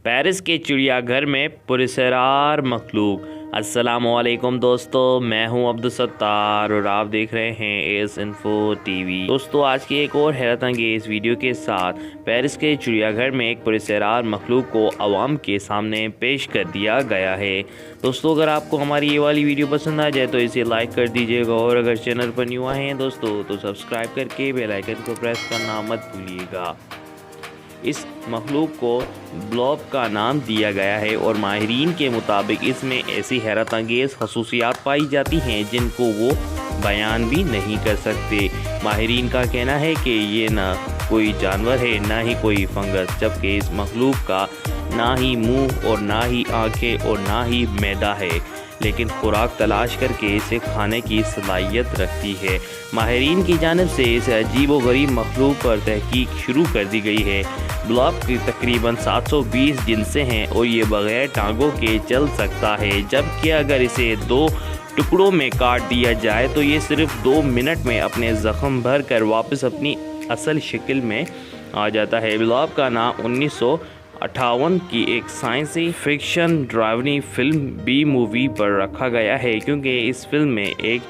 Paris के चिड़ियाघर में पुरस्कार मखलूक। अस्सलाम वालेकुम दोस्तों, मैं हूं अब्दुल सत्तार और आप देख रहे हैं एस इन्फो टीवी। दोस्तों, आज की एक और हैरत अंगेज़ वीडियो के साथ पेरिस के चिड़ियाघर में एक पुरस्कार मखलूक को आवाम के सामने पेश कर दिया गया है। दोस्तों, अगर आपको हमारी ये वाली वीडियो पसंद आ जाए तो इसे लाइक कर दीजिएगा और अगर चैनल पर न्यू आए हैं दोस्तों तो सब्सक्राइब करके बेल आइकन को प्रेस करना मत भूलिएगा। इस मखलूक को ब्लॉब का नाम दिया गया है और माहिरीन के मुताबिक इसमें ऐसी हैरत अंगेज़ खसूसियात पाई जाती हैं जिनको वो बयान भी नहीं कर सकते। माहिरीन का कहना है कि ये ना कोई जानवर है ना ही कोई फंगस, जबकि इस मखलूक का ना ही मुंह और ना ही आंखें और ना ही मैदा है, लेकिन खुराक तलाश करके इसे खाने की सलाहियत रखती है। माहिरीन की जानिब से इस अजीब व गरीब मखलूक पर तहकीक शुरू कर दी गई है। ब्लॉब की तकरीबन 720 जिनसें हैं और ये बग़ैर टांगों के चल सकता है, जबकि अगर इसे 2 टुकड़ों में काट दिया जाए तो ये सिर्फ 2 मिनट में अपने ज़ख्म भर कर वापस अपनी असल शक्ल में आ जाता है। ब्लॉब का नाम 1958 की एक साइंसी फिक्शन ड्रावनी फिल्म बी मूवी पर रखा गया है, क्योंकि इस फिल्म में एक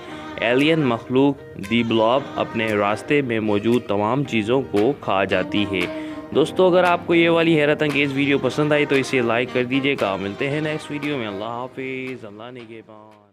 एलियन मखलूक दी ब्लॉब अपने रास्ते में मौजूद तमाम चीज़ों को खा जाती है। दोस्तों, अगर आपको ये वाली हैरत अंगेज़ वीडियो पसंद आई तो इसे लाइक कर दीजिएगा। मिलते हैं नेक्स्ट वीडियो में। अल्लाह हाफिज़। अल्लाह निगहबान।